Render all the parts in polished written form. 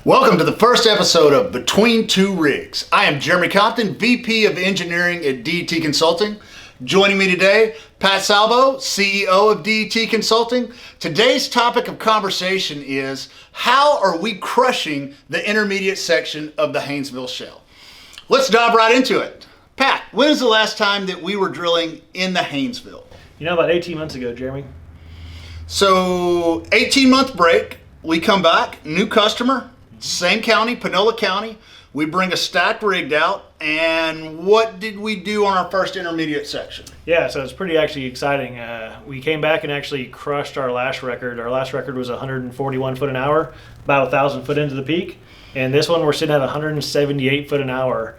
Welcome to the first episode of Between Two Rigs. I am Jeremy Compton, VP of Engineering at DET Consulting. Joining me today, Pat Salvo, CEO of DET Consulting. Today's topic of conversation is how are we crushing the intermediate section of the Haynesville Shale? Let's dive right into it. Pat, when is the last time that we were drilling in the Haynesville? You know, about 18 months ago, Jeremy. So 18-month break, we come back, new customer, same county, Panola County. We bring a stacked rig out, and what did we do on our first intermediate section? Yeah, so it's pretty actually exciting. We came back and actually crushed our last record. Our last record was 141 foot an hour, about 1,000 foot into the peak. And this one we're sitting at 178 foot an hour,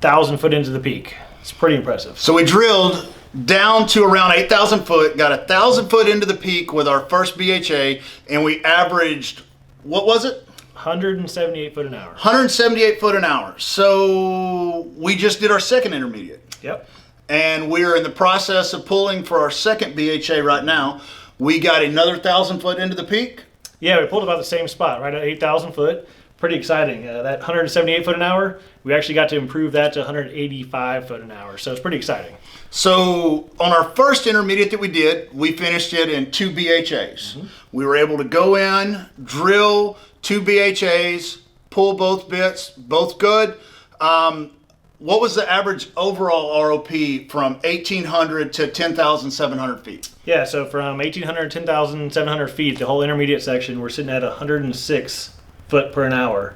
1,000 foot into the peak. It's pretty impressive. So we drilled down to around 8,000 foot, got 1,000 foot into the peak with our first BHA, and we averaged, what was it? 178 foot an hour. 178 foot an hour. So we just did our second intermediate. Yep. And we're in the process of pulling for our second BHA right now. We got another 1,000 foot into the peak. Yeah, we pulled about the same spot, right at 8,000 foot. Pretty exciting. That 178 foot an hour, we actually got to improve that to 185 foot an hour. So it's pretty exciting. So on our first intermediate that we did, we finished it in 2 BHAs. We were able to go in, drill 2 BHAs, pull both bits, both good. What was the average overall ROP from 1,800 to 10,700 feet? Yeah, so from 1,800 to 10,700 feet, the whole intermediate section, we're sitting at 106 foot per an hour.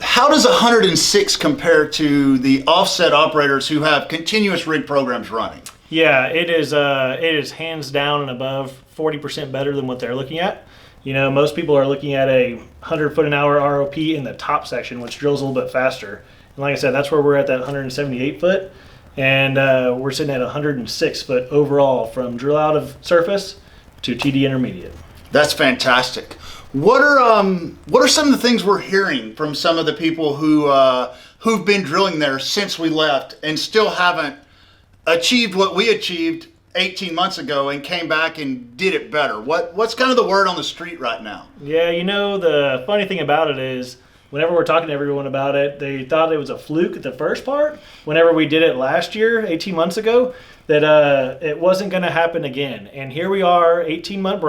How does 106 compare to the offset operators who have continuous rig programs running? Yeah, it is hands down and above 40% better than what they're looking at. You know, most people are looking at a 100 foot an hour ROP in the top section, which drills a little bit faster. And like I said, that's where we're at, that 178 foot. And we're sitting at 106 foot overall from drill out of surface to TD intermediate. That's fantastic. What are some of the things we're hearing from some of the people who've been drilling there since we left and still haven't achieved what we achieved 18 months ago and came back and did it better? What's kind of the word on the street right now? Yeah, you know, the funny thing about it is whenever we're talking to everyone about it, they thought it was a fluke at the first part. Whenever we did it last year, 18 months ago, that it wasn't going to happen again. And here we are, 18-month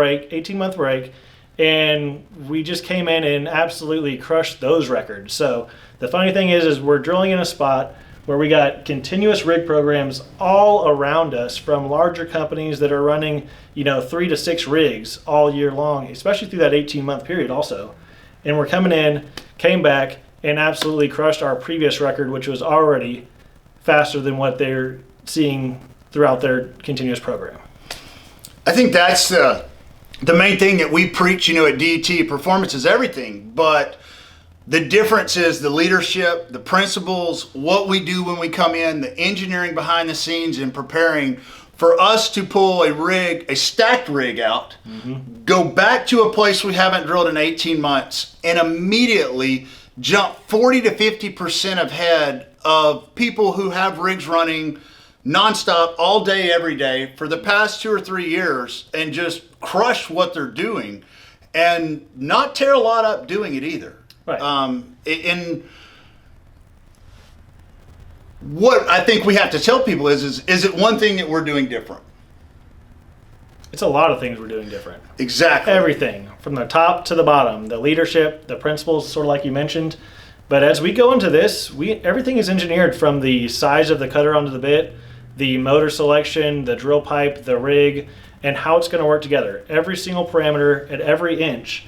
break, and we just came in and absolutely crushed those records. So the funny thing is we're drilling in a spot where we got continuous rig programs all around us from larger companies that are running, 3 to 6 rigs all year long, especially through that 18-month period also. And we're coming in, came back, and absolutely crushed our previous record, which was already faster than what they're seeing throughout their continuous program. I think that's the main thing that we preach, at DET. Performance is everything, but the difference is the leadership, the principles, what we do when we come in, the engineering behind the scenes and preparing for us to pull a stacked rig out, go back to a place we haven't drilled in 18 months, and immediately jump 40 to 50% ahead of people who have rigs running nonstop all day, every day for the past 2 or 3 years and just crush what they're doing and not tear a lot up doing it either. Right. And what I think we have to tell people is it one thing that we're doing different? It's a lot of things we're doing different. Exactly. Everything from the top to the bottom, the leadership, the principles, sort of like you mentioned. But as we go into this, everything is engineered from the size of the cutter onto the bit, the motor selection, the drill pipe, the rig, and how it's going to work together. Every single parameter at every inch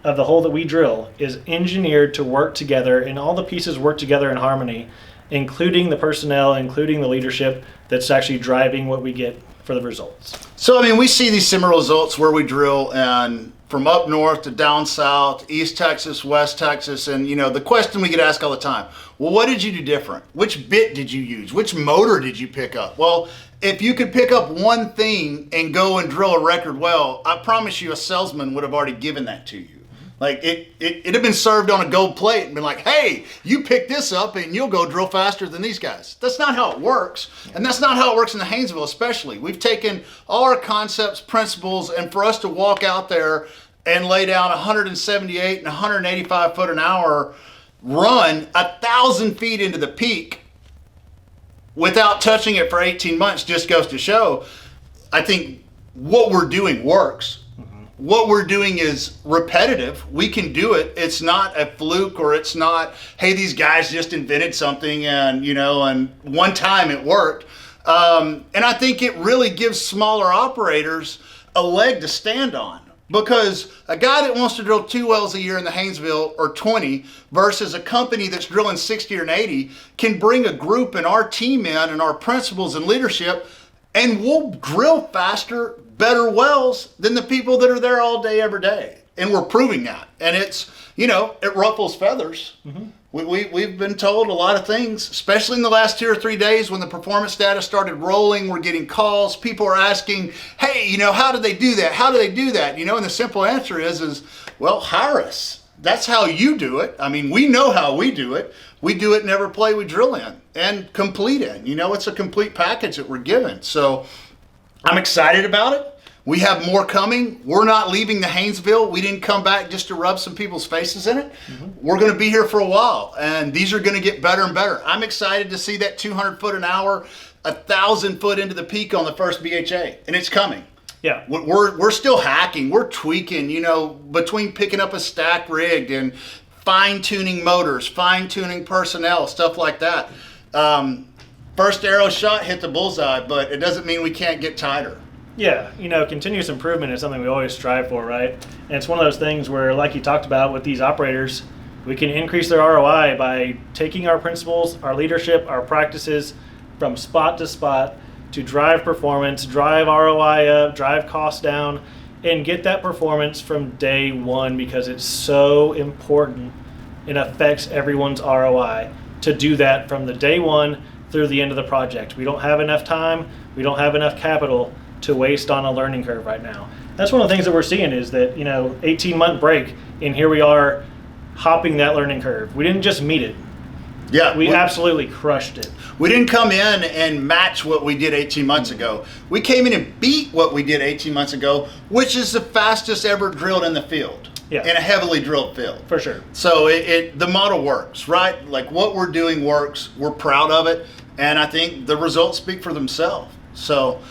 of the hole that we drill is engineered to work together, and all the pieces work together in harmony, including the personnel, including the leadership that's actually driving what we get for the results. So, we see these similar results where we drill and from up north to down south, East Texas, West Texas, and the question we get asked all the time, well, what did you do different? Which bit did you use? Which motor did you pick up? Well, if you could pick up one thing and go and drill a record well, I promise you a salesman would have already given that to you. Like it'd have been served on a gold plate and been like, hey, you pick this up and you'll go drill faster than these guys. That's not how it works. And that's not how it works in the Haynesville especially. We've taken all our concepts, principles, and for us to walk out there and lay down 178 and 185 foot an hour run 1,000 feet into the peak without touching it for 18 months just goes to show, I think what we're doing works. What we're doing is repetitive. We can do it. It's not a fluke, or it's not, hey, these guys just invented something and, and one time it worked. And I think it really gives smaller operators a leg to stand on, because a guy that wants to drill 2 wells a year in the Haynesville, or 20, versus a company that's drilling 60 or 80 can bring a group and our team in and our principals and leadership, and we'll drill faster, better wells than the people that are there all day, every day. And we're proving that. And it's, it ruffles feathers. We've been told a lot of things, especially in the last 2 or 3 days when the performance data started rolling. We're getting calls. People are asking, hey, how do they do that? How do they do that? And the simple answer is, well, hire us. That's how you do it. I mean, we know how we do it. We do it in every play we drill in and complete in. It's a complete package that we're given. So I'm excited about it. We have more coming. We're not leaving the Haynesville. We didn't come back just to rub some people's faces in it. We're going to be here for a while, and these are going to get better and better. I'm excited to see that 200 foot an hour, 1,000 foot into the peak on the first BHA, and it's coming. Yeah. We're still hacking. We're tweaking, between picking up a stack rigged and fine-tuning motors, fine-tuning personnel, stuff like that. First arrow shot hit the bullseye, but it doesn't mean we can't get tighter. Yeah, continuous improvement is something we always strive for, right? And it's one of those things where, like you talked about with these operators, we can increase their ROI by taking our principles, our leadership, our practices from spot to spot to drive performance, drive ROI up, drive costs down, and get that performance from day one, because it's so important. It affects everyone's ROI to do that from the day one through the end of the project. We don't have enough time, we don't have enough capital to waste on a learning curve right now. That's one of the things that we're seeing is that, 18-month break, and here we are hopping that learning curve. We didn't just meet it. Yeah. We absolutely crushed it. We didn't come in and match what we did 18 months ago. We came in and beat what we did 18 months ago, which is the fastest ever drilled in the field. Yeah. In a heavily drilled field. For sure. So the model works, right? Like what we're doing works. We're proud of it. And I think the results speak for themselves. So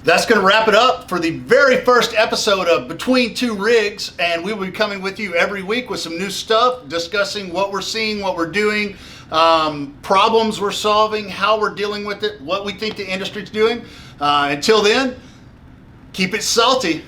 that's going to wrap it up for the very first episode of Between Two Rigs, and we will be coming with you every week with some new stuff, discussing what we're seeing, what we're doing, problems we're solving, how we're dealing with it, what we think the industry's doing. Until then, keep it salty.